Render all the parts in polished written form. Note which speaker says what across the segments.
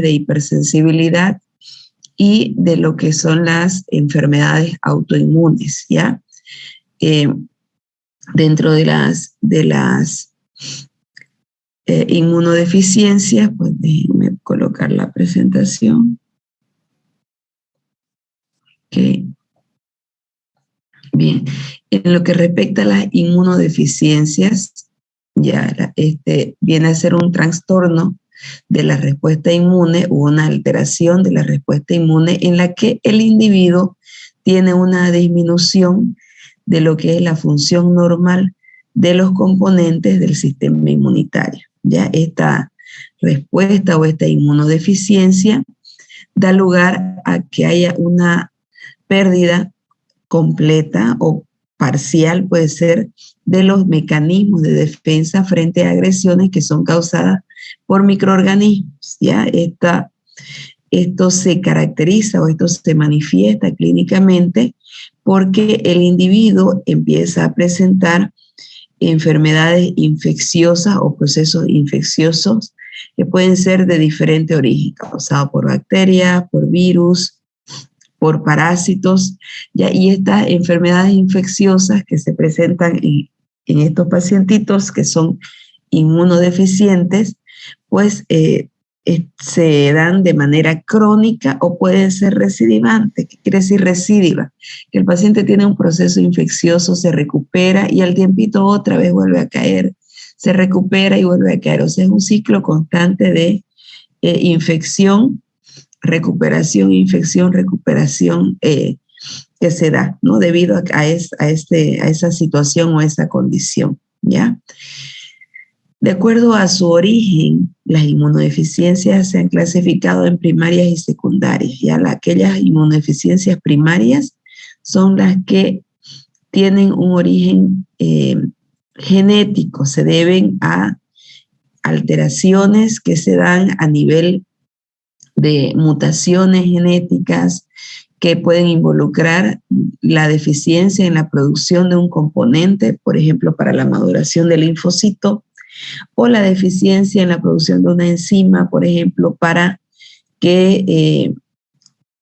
Speaker 1: de hipersensibilidad y de lo que son las enfermedades autoinmunes, ¿ya? Dentro de las inmunodeficiencias, pues déjenme colocar la presentación. Okay. Bien, en lo que respecta a las inmunodeficiencias, ya viene a ser un trastorno de la respuesta inmune o una alteración de la respuesta inmune en la que el individuo tiene una disminución de lo que es la función normal de los componentes del sistema inmunitario. Ya esta respuesta o esta inmunodeficiencia da lugar a que haya una pérdida completa o parcial, puede ser, de los mecanismos de defensa frente a agresiones que son causadas por microorganismos. ¿Ya? Esto se caracteriza o esto se manifiesta clínicamente porque el individuo empieza a presentar enfermedades infecciosas o procesos infecciosos que pueden ser de diferente origen, causados por bacterias, por virus, por parásitos, ¿ya? Y estas enfermedades infecciosas que se presentan en estos pacientitos que son inmunodeficientes, pues se dan de manera crónica o pueden ser recidivantes. ¿Qué quiere decir recidiva? Que el paciente tiene un proceso infeccioso, se recupera y al tiempito otra vez vuelve a caer, se recupera y vuelve a caer. O sea, es un ciclo constante de infección, recuperación, infección, recuperación que se da, ¿no? Debido a esa situación o a esa condición, ¿ya? De acuerdo a su origen, las inmunodeficiencias se han clasificado en primarias y secundarias. ¿Ya? Aquellas inmunodeficiencias primarias son las que tienen un origen genético, se deben a alteraciones que se dan a nivel de mutaciones genéticas que pueden involucrar la deficiencia en la producción de un componente, por ejemplo, para la maduración del linfocito, o la deficiencia en la producción de una enzima, por ejemplo, para que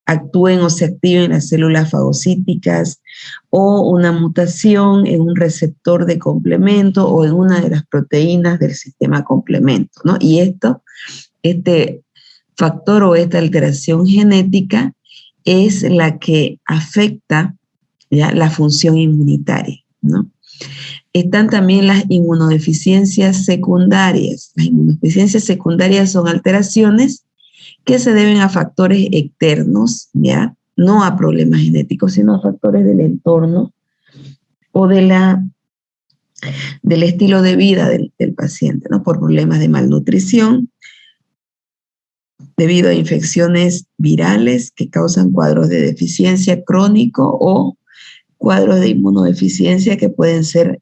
Speaker 1: actúen o se activen las células fagocíticas, o una mutación en un receptor de complemento o en una de las proteínas del sistema complemento, ¿no? Y este factor o esta alteración genética es la que afecta, ¿ya?, la función inmunitaria, ¿no? Están también las inmunodeficiencias secundarias. Las inmunodeficiencias secundarias son alteraciones que se deben a factores externos, ¿ya? No a problemas genéticos, sino a factores del entorno o del estilo de vida del paciente, ¿no? Por problemas de malnutrición, debido a infecciones virales que causan cuadros de deficiencia crónico o cuadros de inmunodeficiencia que pueden ser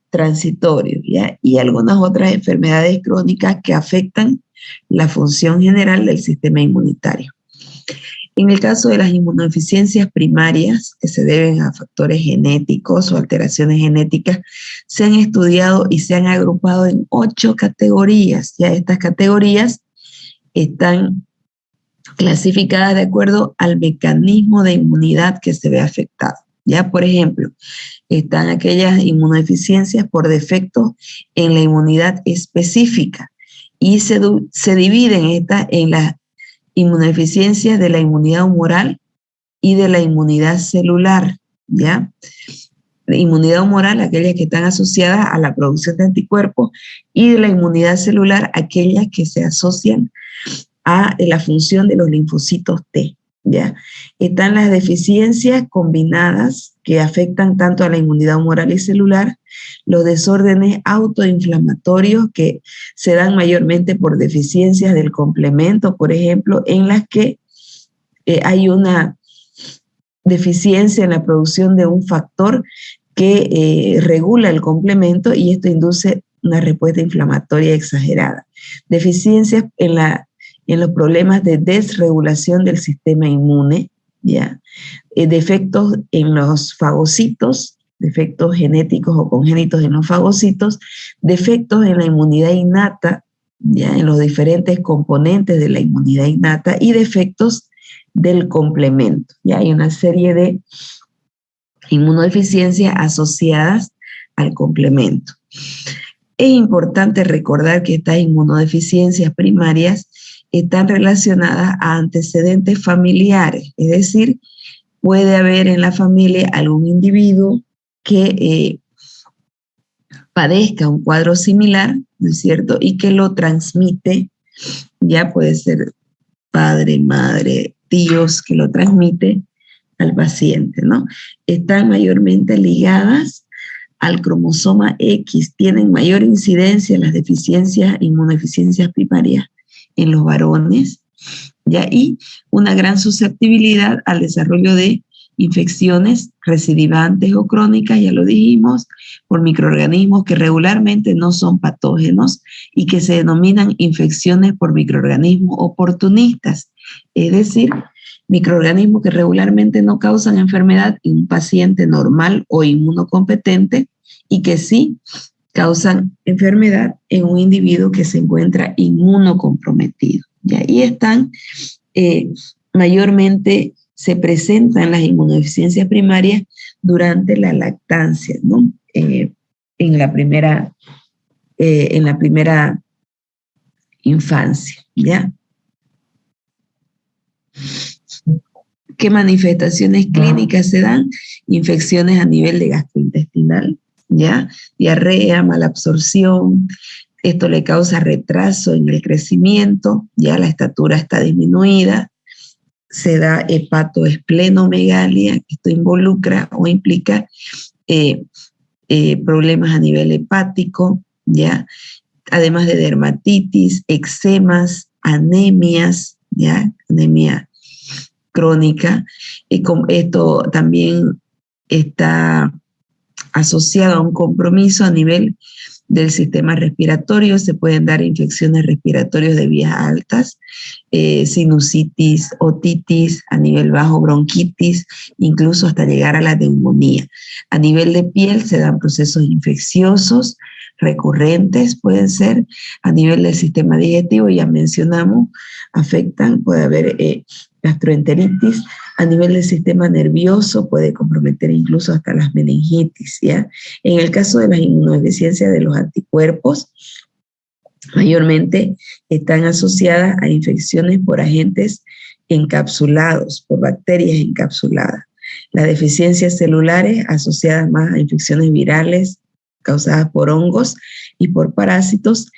Speaker 1: transitorios, ¿ya? Y algunas otras enfermedades crónicas que afectan la función general del sistema inmunitario. En el caso de las inmunodeficiencias primarias, que se deben a factores genéticos o alteraciones genéticas, se han estudiado y se han agrupado en 8 categorías. Ya estas categorías están clasificadas de acuerdo al mecanismo de inmunidad que se ve afectado. Ya, por ejemplo, están aquellas inmunodeficiencias por defecto en la inmunidad específica y se dividen en las inmunodeficiencias de la inmunidad humoral y de la inmunidad celular, ¿ya? La inmunidad humoral, aquellas que están asociadas a la producción de anticuerpos, y de la inmunidad celular, aquellas que se asocian a la función de los linfocitos T, ¿ya? Están las deficiencias combinadas que afectan tanto a la inmunidad humoral y celular, los desórdenes autoinflamatorios que se dan mayormente por deficiencias del complemento, por ejemplo, en las que hay una deficiencia en la producción de un factor que regula el complemento y esto induce una respuesta inflamatoria exagerada. Deficiencias en los problemas de desregulación del sistema inmune, ¿ya? Defectos en los fagocitos, defectos genéticos o congénitos en los fagocitos, defectos en la inmunidad innata, ya en los diferentes componentes de la inmunidad innata y de efectos del complemento. Ya hay una serie de inmunodeficiencias asociadas al complemento. Es importante recordar que estas inmunodeficiencias primarias están relacionadas a antecedentes familiares, es decir, puede haber en la familia algún individuo que padezca un cuadro similar, ¿no es cierto? Y que lo transmite, ya puede ser padre, madre, tíos, que lo transmite al paciente, ¿no? Están mayormente ligadas al cromosoma X, tienen mayor incidencia en las deficiencias, inmunodeficiencias primarias en los varones, ¿ya? Y una gran susceptibilidad al desarrollo de infecciones recidivantes o crónicas, ya lo dijimos, por microorganismos que regularmente no son patógenos y que se denominan infecciones por microorganismos oportunistas, es decir, microorganismos que regularmente no causan enfermedad en un paciente normal o inmunocompetente y que sí causan enfermedad en un individuo que se encuentra inmunocomprometido. Y ahí están, mayormente se presentan las inmunodeficiencias primarias durante la lactancia, ¿no? En la primera infancia, ¿ya? ¿Qué manifestaciones clínicas se dan? Infecciones a nivel de gastrointestinal, ¿ya? Diarrea, mala absorción. Esto le causa retraso en el crecimiento, ya la estatura está disminuida. Se da hepatoesplenomegalia, esto involucra o implica problemas a nivel hepático, ¿ya? Además de dermatitis, eczemas, anemias, ¿ya? Anemia crónica, y esto también está asociado a un compromiso a nivel del sistema respiratorio. Se pueden dar infecciones respiratorias de vías altas, sinusitis, otitis, a nivel bajo bronquitis, incluso hasta llegar a la neumonía. A nivel de piel se dan procesos infecciosos recurrentes, pueden ser. A nivel del sistema digestivo, ya mencionamos, afectan, puede haber gastroenteritis. A nivel del sistema nervioso puede comprometer incluso hasta las meningitis, ¿ya? En el caso de las inmunodeficiencias de los anticuerpos, mayormente están asociadas a infecciones por agentes encapsulados, por bacterias encapsuladas. Las deficiencias celulares asociadas más a infecciones virales causadas por hongos y por parásitos.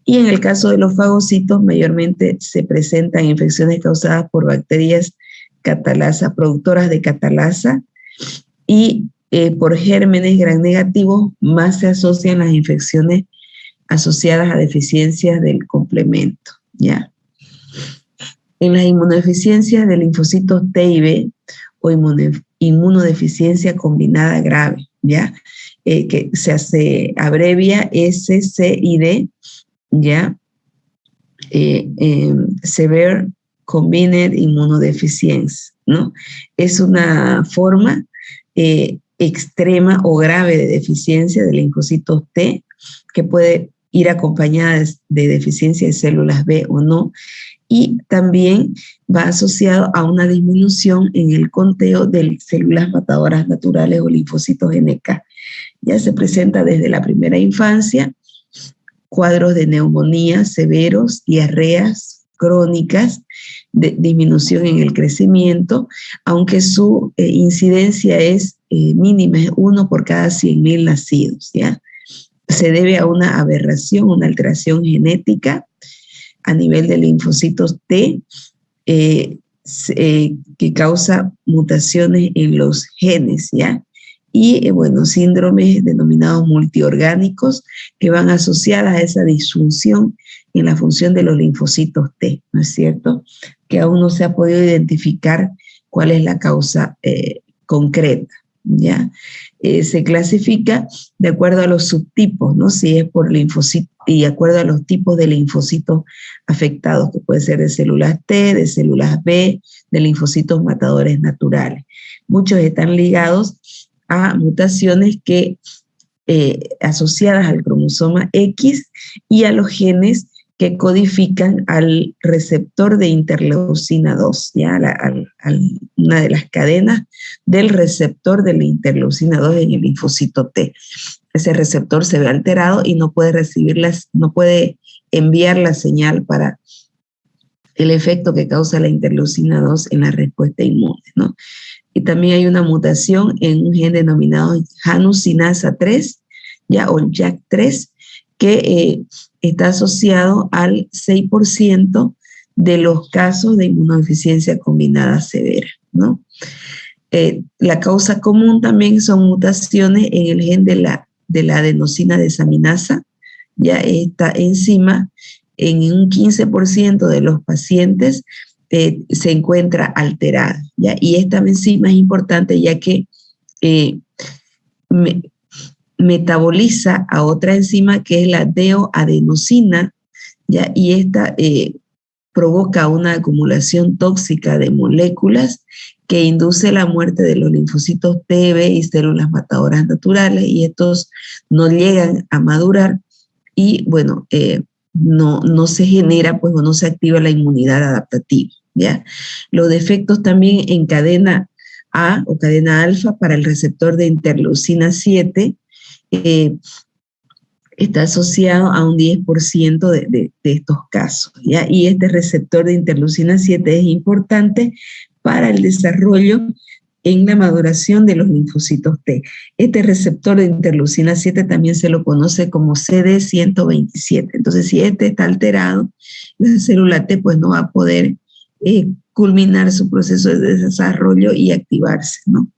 Speaker 1: Y en el caso de los fagocitos, mayormente se presentan infecciones causadas por bacterias catalasa, productoras de catalasa, y por gérmenes gram negativos más se asocian las infecciones asociadas a deficiencias del complemento, ¿ya? En las inmunodeficiencias de linfocitos T y B o inmunodeficiencia combinada grave, ¿ya? Que se abrevia SCID, ¿ya? Severe Combined Immunodeficiency, ¿no? Es una forma extrema o grave de deficiencia de linfocitos T que puede ir acompañada de deficiencia de células B o no, y también va asociado a una disminución en el conteo de células matadoras naturales o linfocitos NK. Ya se presenta desde la primera infancia, cuadros de neumonía severos, diarreas crónicas, disminución en el crecimiento, aunque su incidencia es mínima, es 1 por cada 100.000 nacidos, ¿ya? Se debe a una aberración, una alteración genética a nivel de linfocitos T, que causa mutaciones en los genes, ¿ya? Y, bueno, síndromes denominados multiorgánicos que van asociadas a esa disfunción en la función de los linfocitos T, ¿no es cierto? Que aún no se ha podido identificar cuál es la causa concreta, ¿ya? Se clasifica de acuerdo a los subtipos, ¿no? Si es por linfocitos y de acuerdo a los tipos de linfocitos afectados, que puede ser de células T, de células B, de linfocitos matadores naturales. Muchos están ligados a mutaciones que asociadas al cromosoma X y a los genes que codifican al receptor de interleucina 2, ¿ya? Una de las cadenas del receptor de la interleucina 2 en el linfocito T. Ese receptor se ve alterado y no puede no puede enviar la señal para el efecto que causa la interleucina 2 en la respuesta inmune, ¿no? Y también hay una mutación en un gen denominado janucinasa 3, ¿ya? O JAK3, que está asociado al 6% de los casos de inmunodeficiencia combinada severa, ¿no? La causa común también son mutaciones en el gen de la adenosina desaminasa, ya esta enzima en un 15% de los pacientes se encuentra alterada, ¿ya? Y esta enzima es importante ya que metaboliza a otra enzima que es la deoadenosina, ¿ya? Y esta provoca una acumulación tóxica de moléculas que induce la muerte de los linfocitos T, B y células matadoras naturales, y estos no llegan a madurar y, bueno, no se genera, pues, o no se activa la inmunidad adaptativa, ¿ya? Los defectos también en cadena A o cadena alfa para el receptor de interleucina 7 está asociado a un 10% de estos casos, ¿ya? Y este receptor de interleucina 7 es importante para el desarrollo en la maduración de los linfocitos T. Este receptor de interleucina 7 también se lo conoce como CD127. Entonces, si este está alterado, la célula T pues no va a poder culminar su proceso de desarrollo y activarse, ¿no?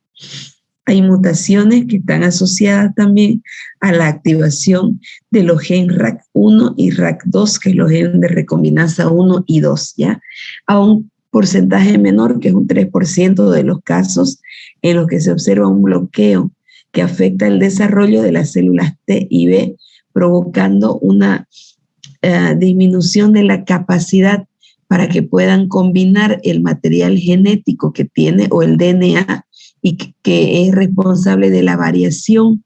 Speaker 1: Hay mutaciones que están asociadas también a la activación de los genes RAC1 y RAC2, que es los genes de recombinasa 1 y 2, ¿ya? A un porcentaje menor, que es un 3% de los casos en los que se observa un bloqueo que afecta el desarrollo de las células T y B, provocando una disminución de la capacidad para que puedan combinar el material genético que tiene o el DNA y que es responsable de la variación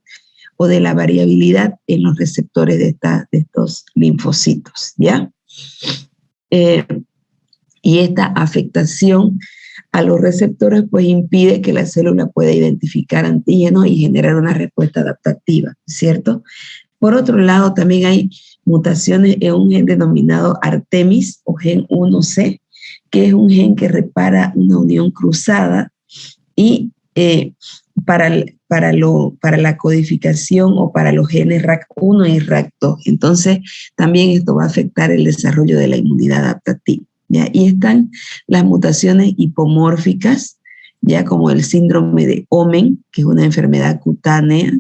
Speaker 1: o de la variabilidad en los receptores de estos linfocitos, ¿ya? Y esta afectación a los receptores pues impide que la célula pueda identificar antígenos y generar una respuesta adaptativa, ¿cierto? Por otro lado, también hay mutaciones en un gen denominado Artemis o gen 1C, que es un gen que repara una unión cruzada y para la codificación o para los genes RAC1 y RAC2. Entonces, también esto va a afectar el desarrollo de la inmunidad adaptativa, ¿ya? Y están las mutaciones hipomórficas, ya como el síndrome de Omenn, que es una enfermedad cutánea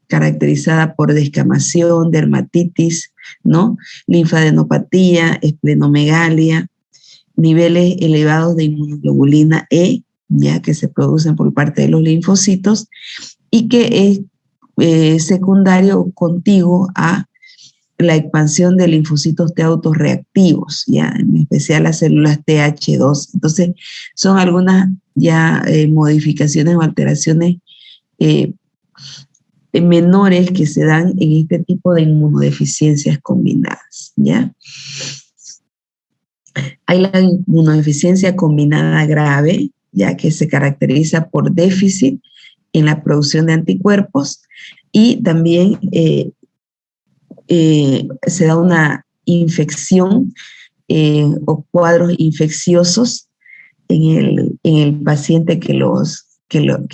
Speaker 1: caracterizada por descamación, dermatitis, ¿no? Linfadenopatía, esplenomegalia, niveles elevados de inmunoglobulina E, ya que se producen por parte de los linfocitos y que es secundario o contiguo a la expansión de linfocitos T autorreactivos, ya en especial las células TH2. Entonces, son algunas ya modificaciones o alteraciones menores que se dan en este tipo de inmunodeficiencias combinadas, ¿ya? Hay la inmunodeficiencia combinada grave, ya que se caracteriza por déficit en la producción de anticuerpos y también se da una infección o cuadros infecciosos en el paciente que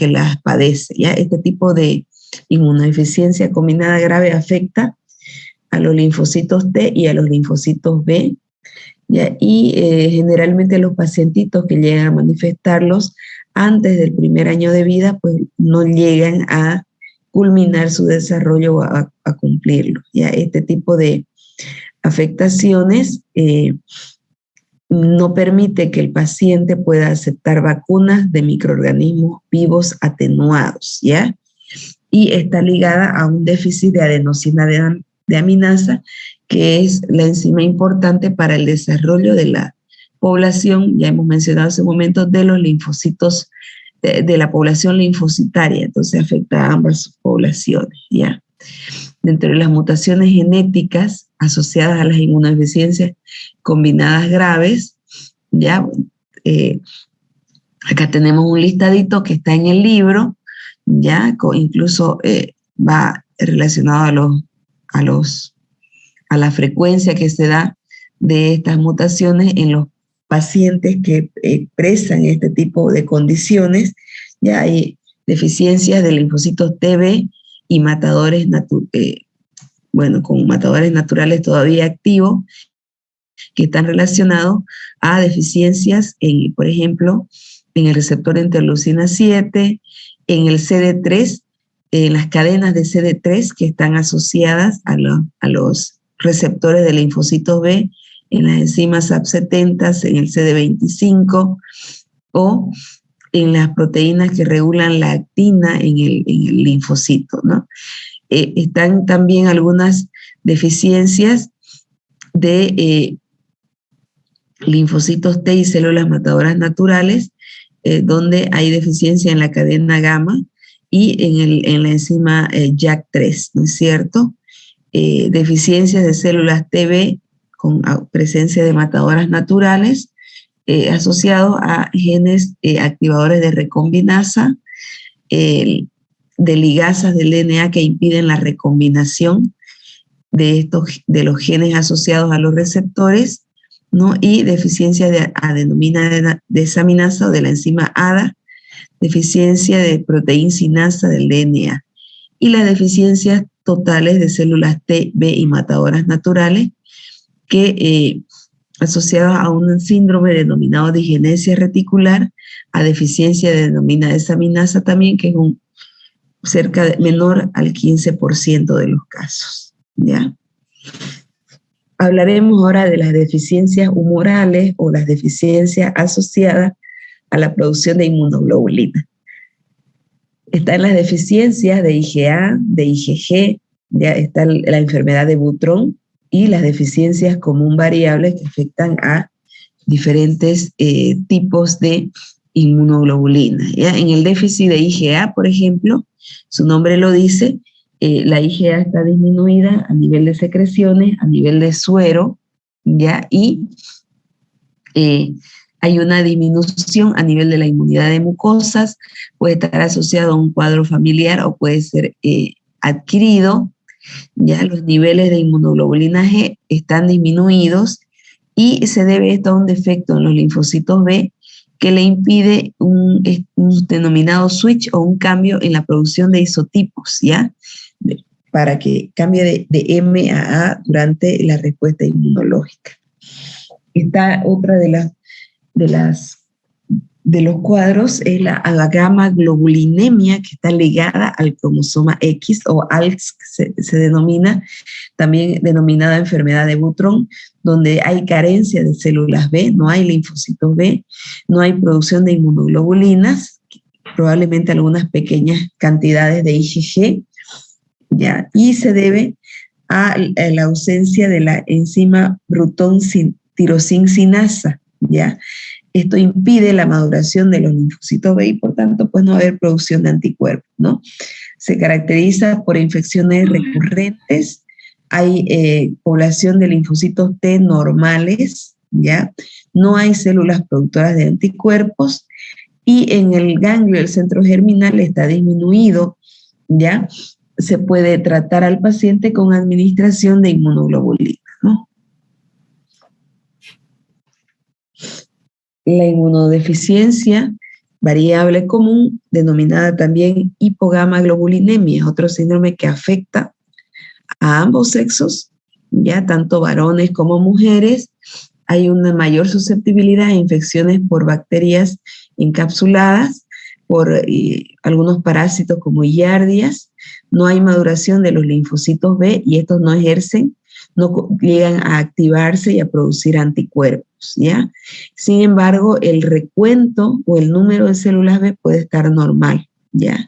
Speaker 1: las padece, ¿ya? Este tipo de inmunodeficiencia combinada grave afecta a los linfocitos T y a los linfocitos B, ¿ya? Y generalmente los pacientitos que llegan a manifestarlos antes del primer año de vida, pues no llegan a culminar su desarrollo o a cumplirlo, ¿ya? Este tipo de afectaciones no permite que el paciente pueda aceptar vacunas de microorganismos vivos atenuados, ¿ya? Y está ligada a un déficit de adenosina de aminasa, que es la enzima importante para el desarrollo de la población, ya hemos mencionado hace un momento, de los linfocitos, de la población linfocitaria. Entonces afecta a ambas poblaciones, ¿ya? dentro de las mutaciones genéticas asociadas a las inmunodeficiencias combinadas graves, ya, acá tenemos un listadito que está en el libro, ya, incluso va relacionado a la frecuencia que se da de estas mutaciones en los pacientes que expresan este tipo de condiciones. Ya hay deficiencias de linfocitos TB y matadores con matadores naturales todavía activos, que están relacionados a deficiencias, por ejemplo, en el receptor interleucina 7, en el CD3, en las cadenas de CD3 que están asociadas a los receptores de linfocitos B, en las enzimas AP70, en el CD25, o en las proteínas que regulan la actina en el linfocito, ¿no? Están también algunas deficiencias de linfocitos T y células matadoras naturales, donde hay deficiencia en la cadena gamma y en la enzima JAK3, ¿no es cierto? Deficiencias de células TB con presencia de matadoras naturales, asociados a genes activadores de recombinasa, de ligasas del DNA que impiden la recombinación de los genes asociados a los receptores, ¿no? Y deficiencia de adenomina desaminasa o de la enzima ADA, deficiencia de proteincinasa del DNA, y las deficiencias totales de células T, B y matadoras naturales que asociadas a un síndrome denominado digenesia reticular, a deficiencia de adenomina desaminasa también, que es menor al 15% de los casos, ¿ya? Hablaremos ahora de las deficiencias humorales o las deficiencias asociadas a la producción de inmunoglobulina. Están las deficiencias de IgA, de IgG, ya está la enfermedad de Butrón, y las deficiencias común variables que afectan a diferentes tipos de inmunoglobulina. ¿Ya? En el déficit de IgA, por ejemplo, su nombre lo dice, la IgA está disminuida a nivel de secreciones, a nivel de suero, ¿ya? Y hay una disminución a nivel de la inmunidad de mucosas, puede estar asociado a un cuadro familiar o puede ser adquirido. Ya los niveles de inmunoglobulina G están disminuidos y se debe esto a un defecto en los linfocitos B que le impide un denominado switch o un cambio en la producción de isotipos, ¿ya? Para que cambie de M a A durante la respuesta inmunológica. Esta otra de los cuadros es la gamma globulinemia, que está ligada al cromosoma X, o ALX se denomina, también denominada enfermedad de Butrón, donde hay carencia de células B, no hay linfocitos B, no hay producción de inmunoglobulinas, probablemente algunas pequeñas cantidades de IgG, ¿ya? Y se debe a la ausencia de la enzima Bruton tirosincinasa, ¿ya? Esto impide la maduración de los linfocitos B y por tanto pues no va a haber producción de anticuerpos, ¿no? Se caracteriza por infecciones recurrentes, hay población de linfocitos T normales, ¿ya? No hay células productoras de anticuerpos y en el ganglio del centro germinal está disminuido, ¿ya? Se puede tratar al paciente con administración de inmunoglobulina, ¿no? La inmunodeficiencia variable común, denominada también hipogamaglobulinemia, otro síndrome que afecta a ambos sexos, ya tanto varones como mujeres. Hay una mayor susceptibilidad a infecciones por bacterias encapsuladas, por algunos parásitos como giardias. No hay maduración de los linfocitos B y estos no llegan a activarse y a producir anticuerpos, ¿ya? Sin embargo, el recuento o el número de células B puede estar normal, ¿ya?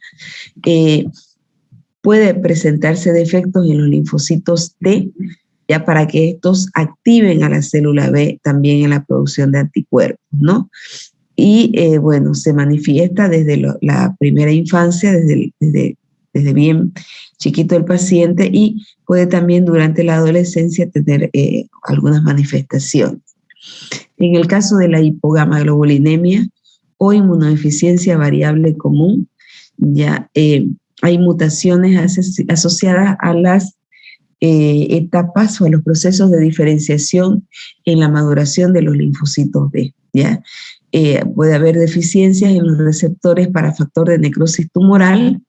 Speaker 1: Puede presentarse defectos en los linfocitos T, ya para que estos activen a la célula B también en la producción de anticuerpos, ¿no? Y bueno, se manifiesta desde la primera infancia, desde desde bien chiquito el paciente, y puede también durante la adolescencia tener algunas manifestaciones. En el caso de la hipogamaglobulinemia o inmunodeficiencia variable común, ya hay mutaciones asociadas a las etapas o a los procesos de diferenciación en la maduración de los linfocitos B, ¿ya? Puede haber deficiencias en los receptores para factor de necrosis tumoral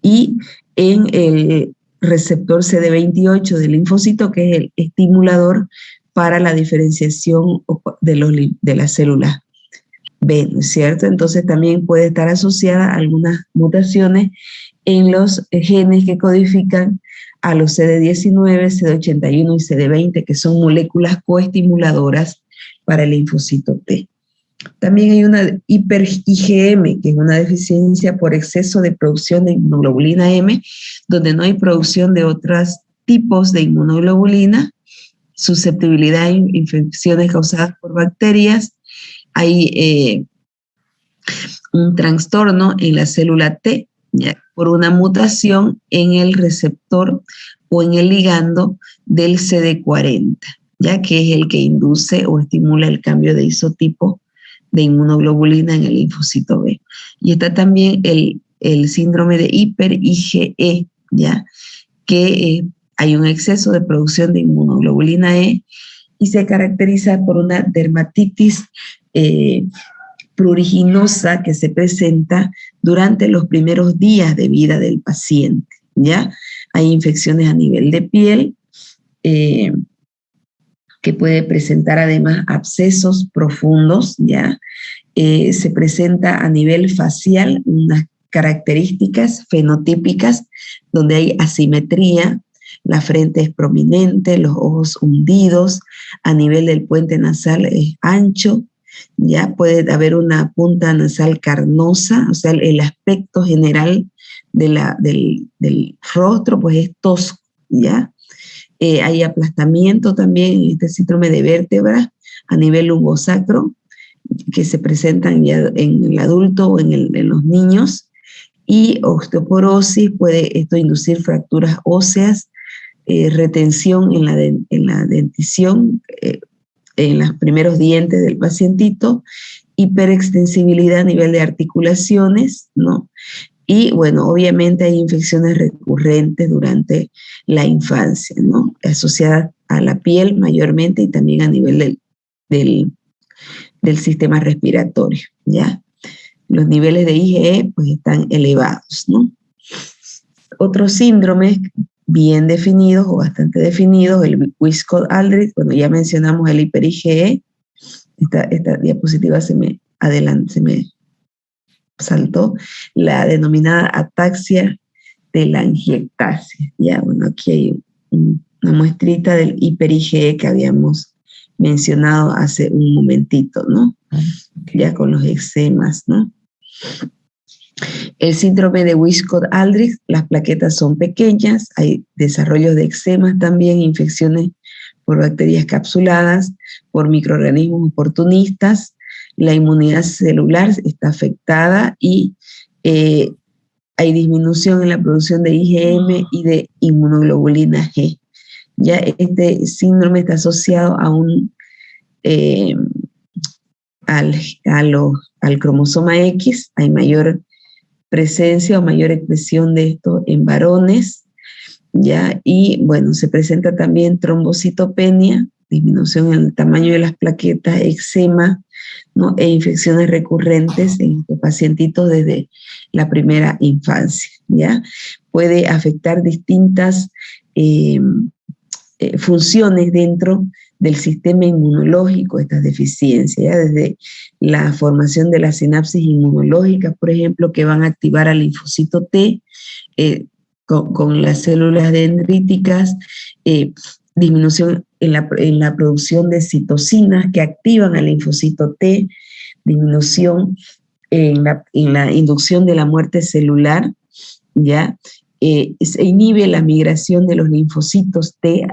Speaker 1: y en el receptor CD28 del linfocito, que es el estimulador para la diferenciación de las células B, ¿no es cierto? Entonces también puede estar asociada a algunas mutaciones en los genes que codifican a los CD19, CD81 y CD20, que son moléculas coestimuladoras para el linfocito T. También hay una hiper-IgM, que es una deficiencia por exceso de producción de inmunoglobulina M, donde no hay producción de otros tipos de inmunoglobulina, susceptibilidad a infecciones causadas por bacterias. Hay un trastorno en la célula T, ¿ya? Por una mutación en el receptor o en el ligando del CD40, ya que es el que induce o estimula el cambio de isotipo de inmunoglobulina en el linfocito B. Y está también el síndrome de hiper-IgE, ¿ya? Que hay un exceso de producción de inmunoglobulina E y se caracteriza por una dermatitis pruriginosa que se presenta durante los primeros días de vida del paciente, ¿ya? Hay infecciones a nivel de piel, que puede presentar además abscesos profundos, ¿ya? Se presenta a nivel facial unas características fenotípicas donde hay asimetría, la frente es prominente, los ojos hundidos, a nivel del puente nasal es ancho, ya puede haber una punta nasal carnosa, o sea, el aspecto general del rostro pues es tosco, ¿ya? Hay aplastamiento también en este síndrome de vértebras a nivel lumbosacro, que se presentan ya en el adulto o en los niños, y osteoporosis, puede esto inducir fracturas óseas, retención en la dentición, en los primeros dientes del pacientito, hiperextensibilidad a nivel de articulaciones, ¿no? Y bueno, obviamente hay infecciones recurrentes durante la infancia, ¿no? Asociadas a la piel mayormente y también a nivel del sistema respiratorio, ¿ya? Los niveles de IgE pues están elevados, ¿no? Otros síndromes bien definidos o bastante definidos, el Wiskott-Aldrich, bueno, ya mencionamos el hiper-IgE, esta diapositiva se me saltó, la denominada ataxia telangiectasia. Ya, bueno, aquí hay una muestrita del hiper-IgE que habíamos mencionado hace un momentito, ¿no? Ya con los eczemas, ¿no? El síndrome de Wiskott-Aldrich, las plaquetas son pequeñas, hay desarrollos de eczemas también, infecciones por bacterias capsuladas, por microorganismos oportunistas, la inmunidad celular está afectada y hay disminución en la producción de IgM y de inmunoglobulina G. Ya este síndrome está asociado a al cromosoma X, hay mayor presencia o mayor expresión de esto en varones, ¿ya? Y bueno, se presenta también trombocitopenia, disminución en el tamaño de las plaquetas, eczema, ¿no? E infecciones recurrentes en estos pacientitos desde la primera infancia, ¿ya? Puede afectar distintas funciones dentro del sistema inmunológico, estas deficiencias, ¿ya? Desde la formación de las sinapsis inmunológicas, por ejemplo, que van a activar al linfocito T con las células dendríticas, disminución en la producción de citocinas que activan al linfocito T, disminución en la inducción de la muerte celular, ¿ya? Se inhibe la migración de los linfocitos T,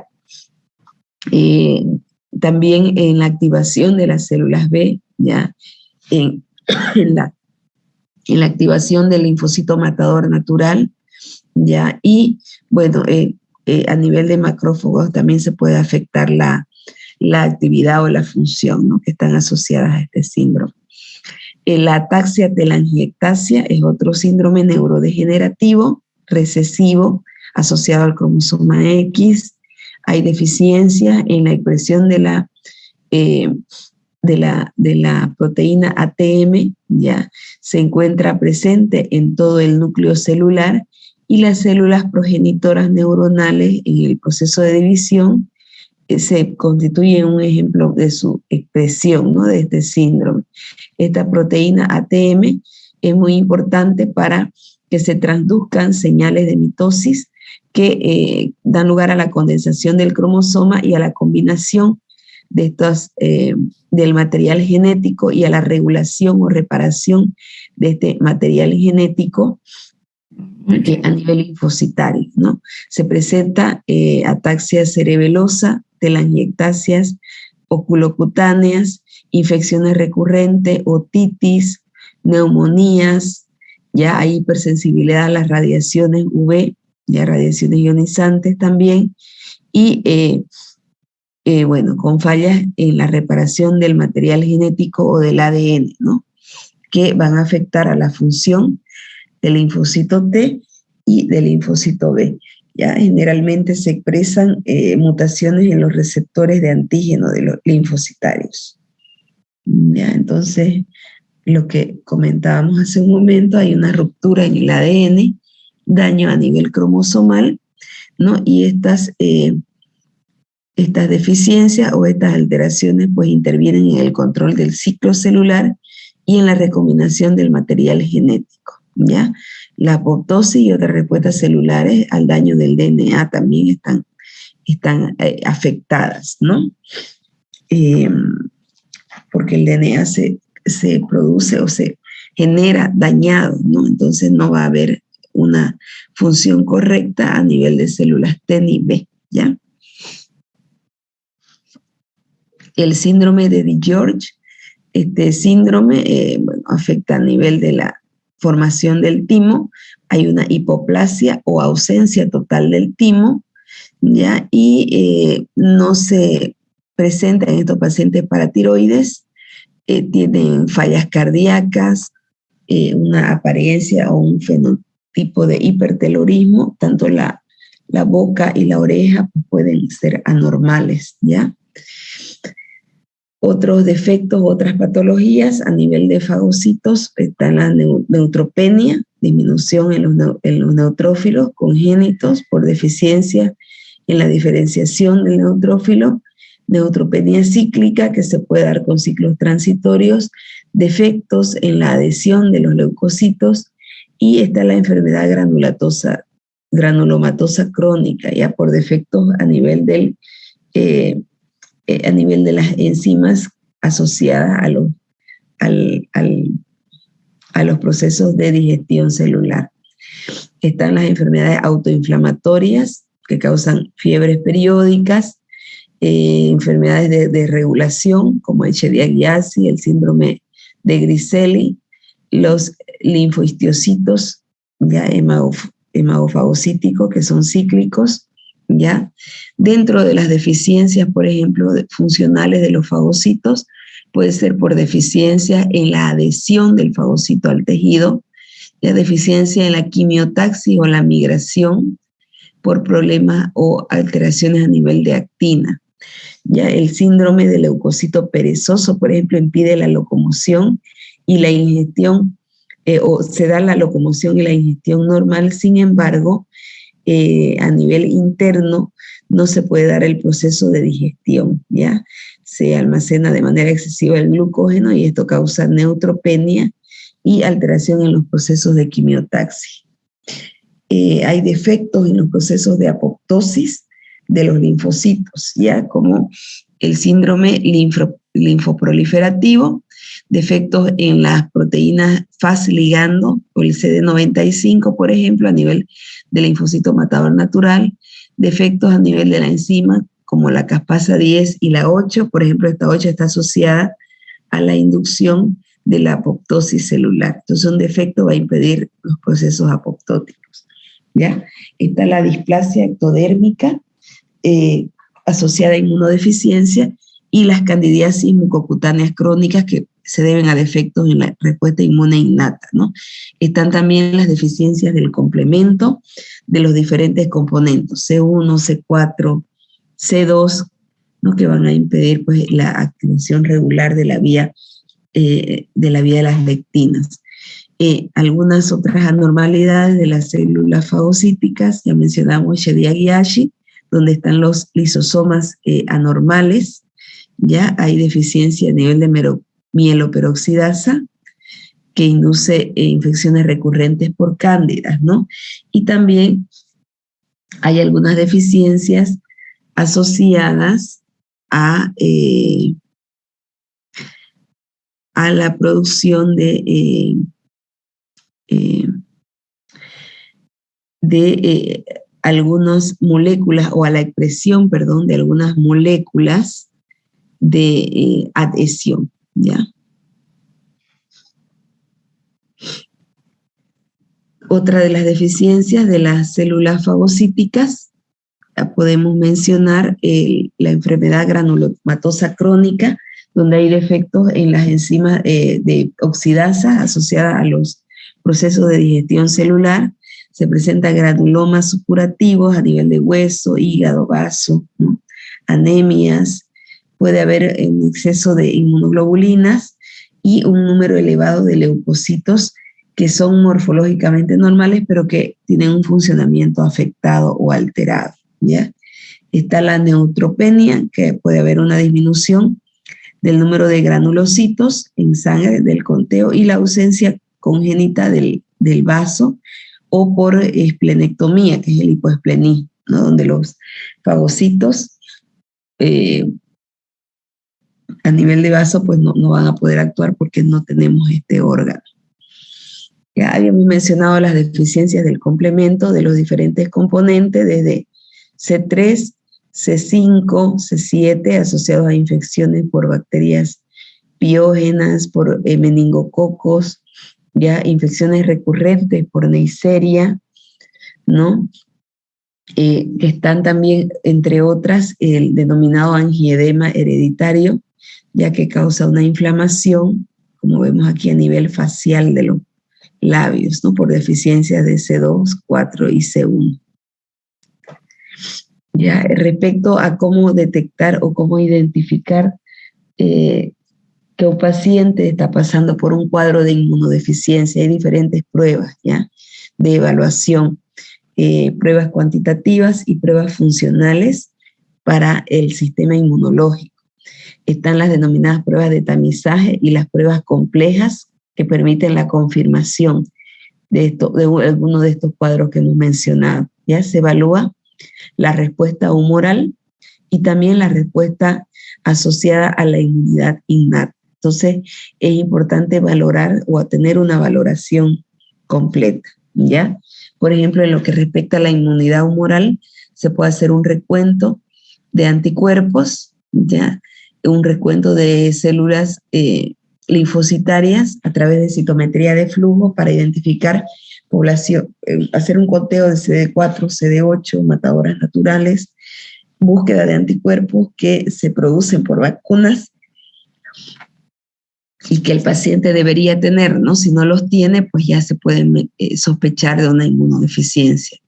Speaker 1: también en la activación de las células B, ¿ya? En la activación del linfocito matador natural, ¿ya? Y bueno, a nivel de macrófagos también se puede afectar la actividad o la función, ¿no?, que están asociadas a este síndrome. La ataxia telangiectasia es otro síndrome neurodegenerativo, recesivo, asociado al cromosoma X. Hay deficiencias en la expresión de la proteína ATM, ya se encuentra presente en todo el núcleo celular, y las células progenitoras neuronales en el proceso de división se constituyen un ejemplo de su expresión, ¿no?, de este síndrome. Esta proteína ATM es muy importante para que se transduzcan señales de mitosis que dan lugar a la condensación del cromosoma y a la combinación de estos, del material genético y a la regulación o reparación de este material genético a nivel linfocitario, ¿no? Se presenta ataxia cerebelosa, telangiectasias oculocutáneas, infecciones recurrentes, otitis, neumonías, ya hay hipersensibilidad a las radiaciones UV, ya radiaciones ionizantes también, y bueno, con fallas en la reparación del material genético o del ADN, ¿no?, que van a afectar a la función del linfocito T y del linfocito B. Ya generalmente se expresan mutaciones en los receptores de antígeno de los linfocitarios. Ya, entonces, lo que comentábamos hace un momento, hay una ruptura en el ADN, daño a nivel cromosomal, ¿no? Y estas deficiencias o estas alteraciones pues intervienen en el control del ciclo celular y en la recombinación del material genético, ¿ya? La apoptosis y otras respuestas celulares al daño del DNA también están afectadas, ¿no? Porque el DNA se produce o se genera dañado, ¿no? Entonces no va a haber una función correcta a nivel de células T ni B, ¿ya? El síndrome de DiGeorge, este síndrome afecta a nivel de la formación del timo, hay una hipoplasia o ausencia total del timo, ¿ya? Y no se presenta en estos pacientes paratiroides, tienen fallas cardíacas, una apariencia o un fenotipo de hipertelorismo, tanto la boca y la oreja pueden ser anormales, ¿ya? Otros defectos, otras patologías a nivel de fagocitos, está la neutropenia, disminución en los neutrófilos congénitos por deficiencia en la diferenciación del neutrófilo, neutropenia cíclica que se puede dar con ciclos transitorios, defectos en la adhesión de los leucocitos, y está la enfermedad granulomatosa crónica, ya por defectos a nivel de las enzimas asociadas a los procesos de digestión celular. Están las enfermedades autoinflamatorias que causan fiebres periódicas, enfermedades de regulación como el Chediaquiasis, el síndrome de Griscelli, los linfohistiocitos ya hemagofagocíticos que son cíclicos, ¿ya? Dentro de las deficiencias, por ejemplo, funcionales de los fagocitos, puede ser por deficiencia en la adhesión del fagocito al tejido, la deficiencia en la quimiotaxis o la migración por problemas o alteraciones a nivel de actina. Ya el síndrome del leucocito perezoso, por ejemplo, impide la locomoción y la ingestión, o se da la locomoción y la ingestión normal, sin embargo, a nivel interno no se puede dar el proceso de digestión, ¿ya? Se almacena de manera excesiva el glucógeno y esto causa neutropenia y alteración en los procesos de quimiotaxis. Hay defectos en los procesos de apoptosis de los linfocitos, ¿ya? Como el síndrome linfoproliferativo, defectos en las proteínas Fas ligando o el CD95, por ejemplo, a nivel del linfocito matador natural, defectos a nivel de la enzima como la caspasa 10 y la 8, por ejemplo, esta 8 está asociada a la inducción de la apoptosis celular. Entonces un defecto va a impedir los procesos apoptóticos. ¿ya? Está la displasia ectodérmica asociada a inmunodeficiencia y las candidiasis mucocutáneas crónicas que se deben a defectos en la respuesta inmune innata, ¿no? Están también las deficiencias del complemento de los diferentes componentes, C1, C4, C2, ¿no? Que van a impedir pues, la activación regular de la vía de las lectinas. Algunas otras anormalidades de las células fagocíticas, ya mencionamos Shediac-Hashi, donde están los lisosomas anormales, ya hay deficiencia a nivel de mieloperoxidasa, que induce infecciones recurrentes por cándidas, ¿no? Y también hay algunas deficiencias asociadas a la producción de algunas moléculas, o a la expresión, perdón, de algunas moléculas de adhesión, ¿ya? Otra de las deficiencias de las células fagocíticas, podemos mencionar la enfermedad granulomatosa crónica, donde hay defectos en las enzimas de oxidasa asociadas a los procesos de digestión celular. Se presentan granulomas supurativos a nivel de hueso, hígado, vaso, ¿no? Anemias, puede haber un exceso de inmunoglobulinas y un número elevado de leucocitos que son morfológicamente normales, pero que tienen un funcionamiento afectado o alterado, ¿ya? Está la neutropenia, que puede haber una disminución del número de granulocitos en sangre, del conteo, y la ausencia congénita del vaso, o por esplenectomía, que es el hipoesplenismo, ¿no? Donde los fagocitos a nivel de vaso pues no van a poder actuar porque no tenemos este órgano. Ya habíamos mencionado las deficiencias del complemento de los diferentes componentes, desde C3, C5, C7, asociados a infecciones por bacterias piógenas, por meningococos, ya infecciones recurrentes por Neisseria, ¿no? Que están también, entre otras, el denominado angiedema hereditario, ya que causa una inflamación, como vemos aquí a nivel facial de los labios, ¿no? Por deficiencias de C2, 4 y C1. Ya, respecto a cómo detectar o cómo identificar que un paciente está pasando por un cuadro de inmunodeficiencia, hay diferentes pruebas, ¿ya? De evaluación, pruebas cuantitativas y pruebas funcionales para el sistema inmunológico. Están las denominadas pruebas de tamizaje y las pruebas complejas que permiten la confirmación de alguno de estos cuadros que hemos mencionado. Ya se evalúa la respuesta humoral y también la respuesta asociada a la inmunidad innata. Entonces, es importante valorar o tener una valoración completa, ¿ya? Por ejemplo, en lo que respecta a la inmunidad humoral, se puede hacer un recuento de anticuerpos, ¿ya? Un recuento de células linfocitarias a través de citometría de flujo para identificar población, hacer un conteo de CD4, CD8, matadoras naturales, búsqueda de anticuerpos que se producen por vacunas y que el paciente debería tener, ¿no? Si no los tiene, pues ya se pueden sospechar de una inmunodeficiencia.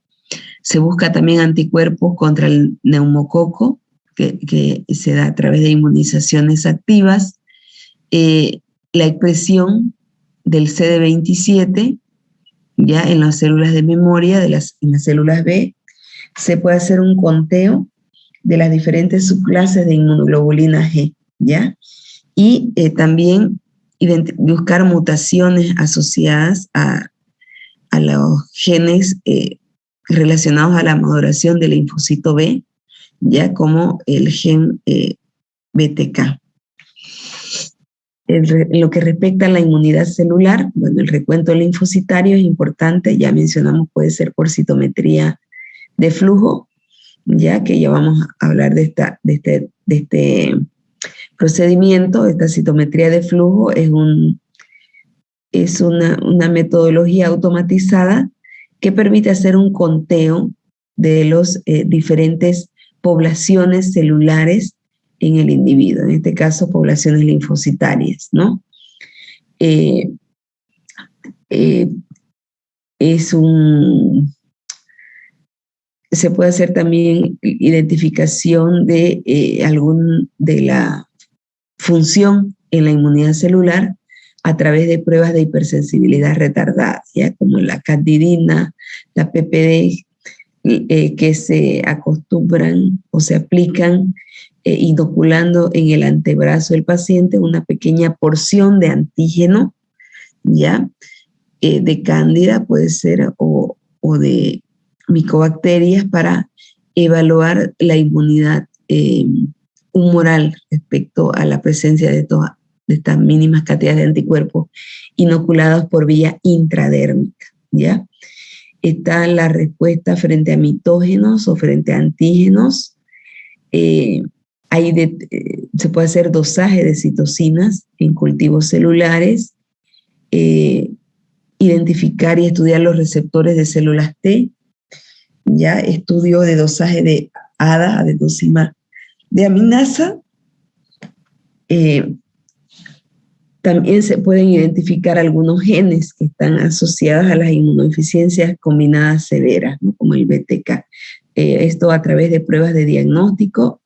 Speaker 1: Se busca también anticuerpos contra el neumococo, que se da a través de inmunizaciones activas, la expresión del CD27, ya en las células de memoria, en las células B, se puede hacer un conteo de las diferentes subclases de inmunoglobulina G, ¿ya? Y también buscar mutaciones asociadas a los genes relacionados a la maduración del linfocito B, ya como el gen BTK. En lo que respecta a la inmunidad celular, bueno, el recuento linfocitario es importante, ya mencionamos, puede ser por citometría de flujo, ya que ya vamos a hablar de este procedimiento. Esta citometría de flujo es una metodología automatizada que permite hacer un conteo de los diferentes poblaciones celulares en el individuo, en este caso poblaciones linfocitarias, ¿no? Se puede hacer también identificación de la función en la inmunidad celular a través de pruebas de hipersensibilidad retardada, ¿ya? Como la candidina, la PPD, que se acostumbran o se aplican inoculando en el antebrazo del paciente una pequeña porción de antígeno, ¿ya? De cándida puede ser, o de micobacterias, para evaluar la inmunidad humoral respecto a la presencia de estas mínimas cantidades de anticuerpos inoculados por vía intradérmica, ¿ya? Está la respuesta frente a mitógenos o frente a antígenos. Se puede hacer dosaje de citocinas en cultivos celulares, identificar y estudiar los receptores de células T, ya estudio de dosaje de ADA, adenosina deaminasa. También se pueden identificar algunos genes que están asociados a las inmunodeficiencias combinadas severas, ¿no? Como el BTK. Esto a través de pruebas de diagnóstico,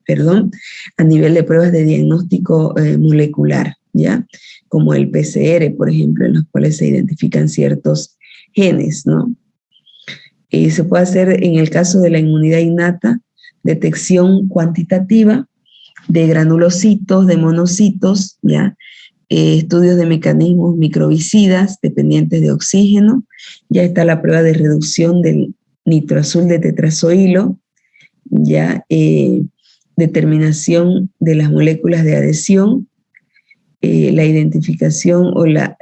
Speaker 1: perdón, a nivel de pruebas de diagnóstico molecular, ¿ya? Como el PCR, por ejemplo, en los cuales se identifican ciertos genes, ¿no? Se puede hacer, en el caso de la inmunidad innata, detección cuantitativa de granulocitos, de monocitos, ¿ya? Estudios de mecanismos microbicidas dependientes de oxígeno. Ya está la prueba de reducción del nitroazul de tetrazoilo, ya determinación de las moléculas de adhesión, la identificación o la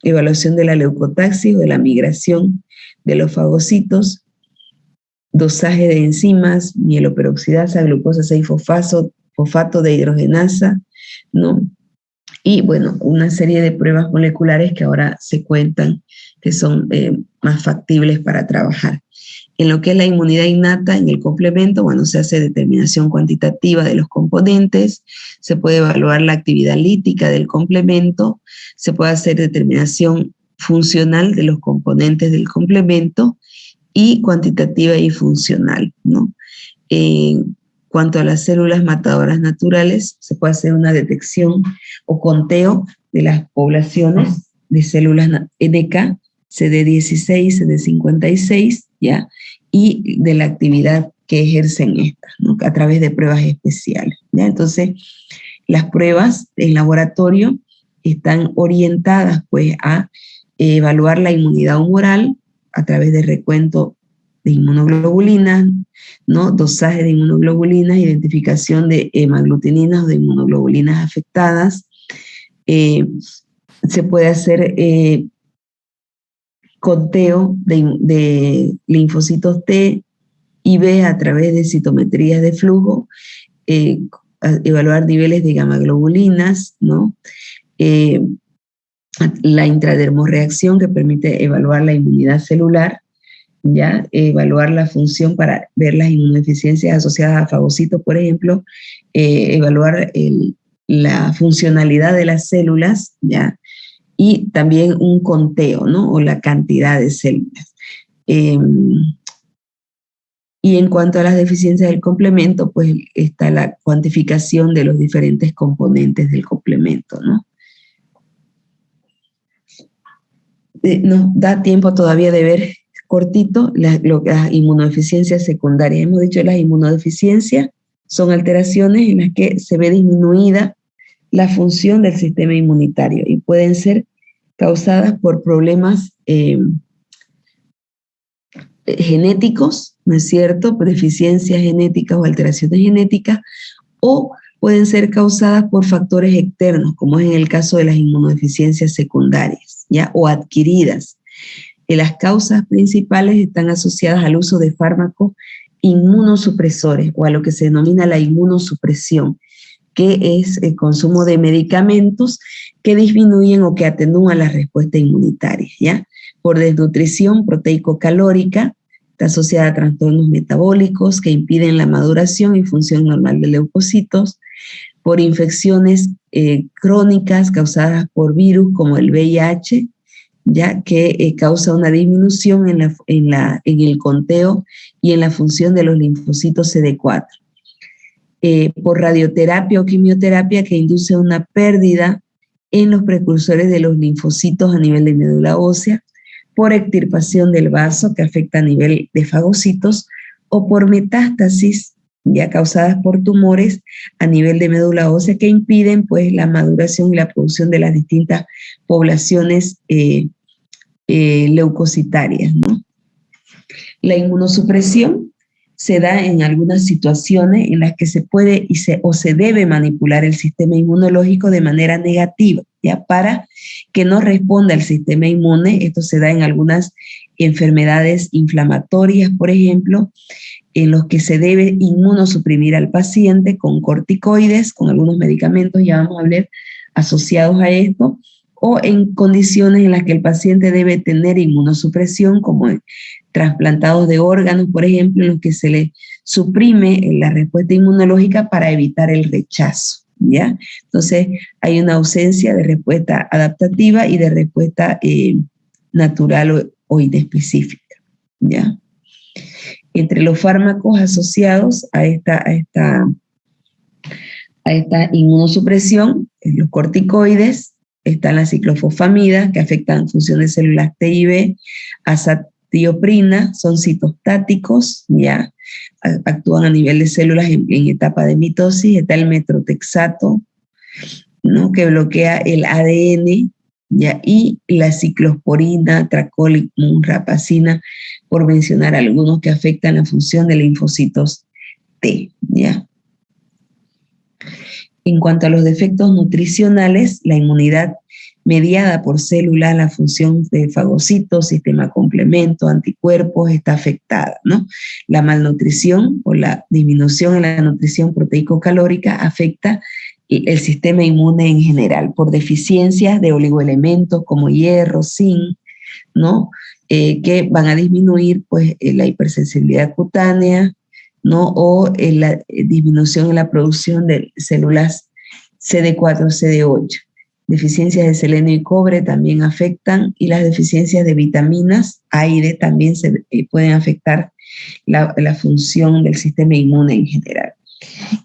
Speaker 1: evaluación de la leucotaxis o de la migración de los fagocitos, dosaje de enzimas, mieloperoxidasa, glucosa 6-fosfato de hidrogenasa, ¿no? Y bueno, una serie de pruebas moleculares que ahora se cuentan que son más factibles para trabajar. En lo que es la inmunidad innata, en el complemento, bueno, se hace determinación cuantitativa de los componentes, se puede evaluar la actividad lítica del complemento, se puede hacer determinación funcional de los componentes del complemento y cuantitativa y funcional, ¿no? En cuanto a las células matadoras naturales, se puede hacer una detección o conteo de las poblaciones de células NK, CD16, CD56, ¿ya? Y de la actividad que ejercen estas, ¿no? A través de pruebas especiales, ¿ya? Entonces, las pruebas en laboratorio están orientadas, pues, a evaluar la inmunidad humoral a través de recuento de inmunoglobulinas, ¿no? Dosaje de inmunoglobulinas, identificación de hemaglutininas o de inmunoglobulinas afectadas. Se puede hacer conteo de linfocitos T y B a través de citometrías de flujo, evaluar niveles de gamaglobulinas, ¿no? La intradermorreacción, que permite evaluar la inmunidad celular, ¿ya? Evaluar la función para ver las inmunodeficiencias asociadas a fagocitos, por ejemplo, evaluar la funcionalidad de las células, ¿ya? Y también un conteo, ¿no? O la cantidad de células. Y en cuanto a las deficiencias del complemento, pues está la cuantificación de los diferentes componentes del complemento, ¿no? Nos da tiempo todavía de ver cortito las inmunodeficiencias secundarias. Hemos dicho que las inmunodeficiencias son alteraciones en las que se ve disminuida la función del sistema inmunitario y pueden ser causadas por problemas genéticos, ¿no es cierto? Por deficiencias genéticas o alteraciones genéticas, o pueden ser causadas por factores externos, como es en el caso de las inmunodeficiencias secundarias, ¿ya? O adquiridas. Las causas principales están asociadas al uso de fármacos inmunosupresores o a lo que se denomina la inmunosupresión, que es el consumo de medicamentos que disminuyen o que atenúan la respuesta inmunitaria, ¿ya? por desnutrición proteico-calórica, está asociada a trastornos metabólicos que impiden la maduración y función normal de leucocitos, por infecciones crónicas causadas por virus como el VIH, ya que causa una disminución en el conteo y en la función de los linfocitos CD4. Por radioterapia o quimioterapia que induce una pérdida en los precursores de los linfocitos a nivel de médula ósea, por extirpación del vaso que afecta a nivel de fagocitos, o por metástasis ya causadas por tumores a nivel de médula ósea que impiden pues la maduración y la producción de las distintas poblaciones leucocitarias, ¿no? La inmunosupresión se da en algunas situaciones en las que se puede o se debe manipular el sistema inmunológico de manera negativa, ya para que no responda el sistema inmune. Esto se da en algunas enfermedades inflamatorias, por ejemplo, en los que se debe inmunosuprimir al paciente con corticoides, con algunos medicamentos, ya vamos a hablar, asociados a esto, o en condiciones en las que el paciente debe tener inmunosupresión, como en trasplantados de órganos, por ejemplo, en los que se le suprime la respuesta inmunológica para evitar el rechazo, ¿ya? Entonces, hay una ausencia de respuesta adaptativa y de respuesta natural o inespecífica, ¿ya? Entre los fármacos asociados a esta inmunosupresión, los corticoides, están las ciclofosfamidas, que afectan funciones de células T y B, azatioprina, son citostáticos, ya, actúan a nivel de células en etapa de mitosis. Está el metrotexato, ¿no?, que bloquea el ADN, ya, y la ciclosporina, tracolimum, rapacina, por mencionar algunos que afectan la función de linfocitos T, ¿ya? En cuanto a los defectos nutricionales, la inmunidad mediada por células, la función de fagocitos, sistema complemento, anticuerpos, está afectada, ¿no? La malnutrición o la disminución en la nutrición proteico-calórica afecta el sistema inmune en general, por deficiencias de oligoelementos como hierro, zinc, ¿no? Que van a disminuir pues, la hipersensibilidad cutánea, ¿no? O la disminución en la producción de células CD4, CD8. Deficiencias de selenio y cobre también afectan, y las deficiencias de vitaminas A y D también pueden afectar la función del sistema inmune en general.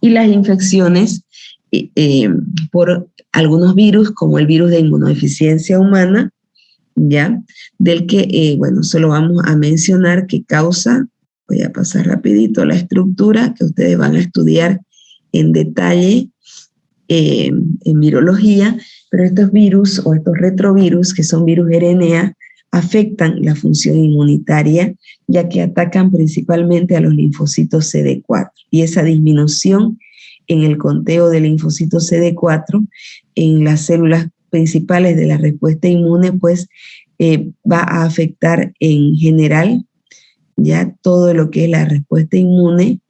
Speaker 1: Y las infecciones por algunos virus, como el virus de inmunodeficiencia humana, ¿ya? Del que, bueno, solo vamos a mencionar que causa, voy a pasar rapidito la estructura que ustedes van a estudiar en detalle en virología, pero estos virus o estos retrovirus, que son virus RNA, afectan la función inmunitaria, ya que atacan principalmente a los linfocitos CD4, y esa disminución en el conteo de linfocitos CD4 en las células principales de la respuesta inmune, pues va a afectar en general ya todo lo que es la respuesta inmune,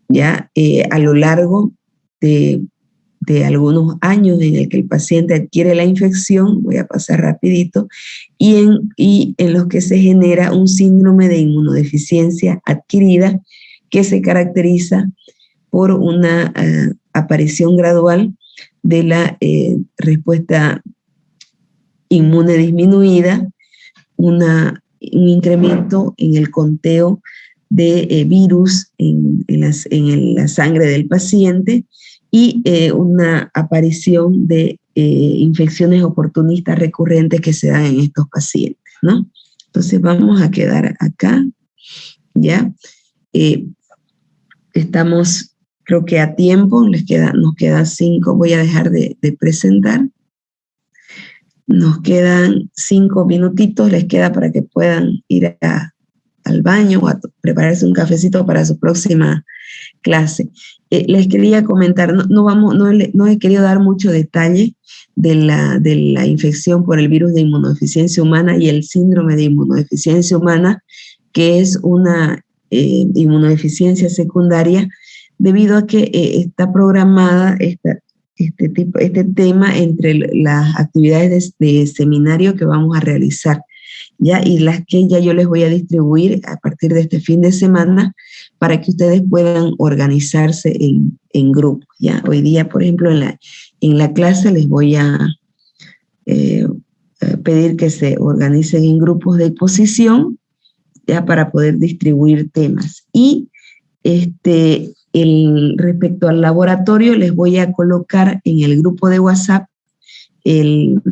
Speaker 1: ya a lo largo de algunos años en el que el paciente adquiere la infección, voy a pasar rapidito, y en los que se genera un síndrome de inmunodeficiencia adquirida que se caracteriza por una aparición gradual de la respuesta inmune disminuida, un incremento en el conteo de virus en la sangre del paciente, y una aparición de infecciones oportunistas recurrentes que se dan en estos pacientes, ¿no? Entonces vamos a quedar acá, ¿ya? Estamos, creo que a tiempo, nos quedan 5, voy a dejar de presentar. Nos quedan 5 minutitos, les queda para que puedan ir al baño o a prepararse un cafecito para su próxima clase. Les quería comentar, no he querido dar mucho detalle de la infección por el virus de inmunodeficiencia humana y el síndrome de inmunodeficiencia humana, que es una inmunodeficiencia secundaria, debido a que está programada este tema entre las actividades de seminario que vamos a realizar. ¿ya? Y las que ya yo les voy a distribuir a partir de este fin de semana para que ustedes puedan organizarse en grupos, ¿ya? Hoy día, por ejemplo, en la clase les voy a pedir que se organicen en grupos de exposición, ya, para poder distribuir temas. Y respecto al laboratorio, les voy a colocar en el grupo de WhatsApp el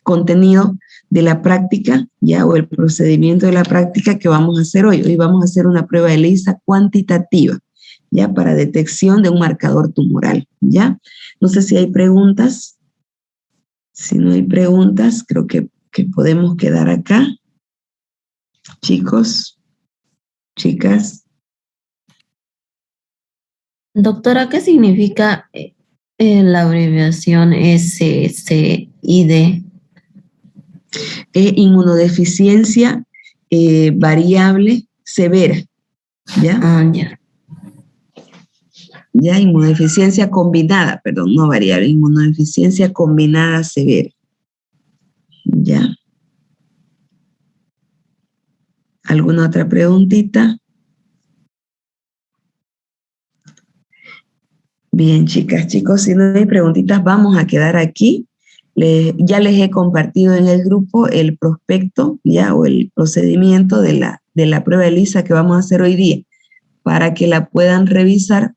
Speaker 1: contenido de la práctica, ya, o el procedimiento de la práctica que vamos a hacer hoy. Hoy vamos a hacer una prueba de ELISA cuantitativa, ya, para detección de un marcador tumoral, ya. No sé si hay preguntas. Si no hay preguntas, creo que podemos quedar acá. Chicos, chicas.
Speaker 2: Doctora, ¿qué significa la abreviación SCID?
Speaker 1: Inmunodeficiencia variable severa, ¿ya?
Speaker 2: Ah, ya.
Speaker 1: Ya, inmunodeficiencia combinada, perdón, no variable, inmunodeficiencia combinada severa. ¿Ya? ¿Alguna otra preguntita? Bien, chicas, chicos, si no hay preguntitas, vamos a quedar aquí. Ya les he compartido en el grupo el prospecto, ya, o el procedimiento de la prueba ELISA que vamos a hacer hoy día, para que la puedan revisar,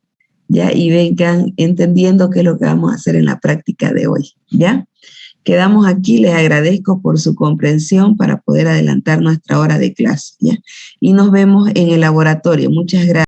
Speaker 1: ya, y vengan entendiendo qué es lo que vamos a hacer en la práctica de hoy, ¿ya? Quedamos aquí, les agradezco por su comprensión para poder adelantar nuestra hora de clase, ¿ya? Y nos vemos en el laboratorio. Muchas gracias.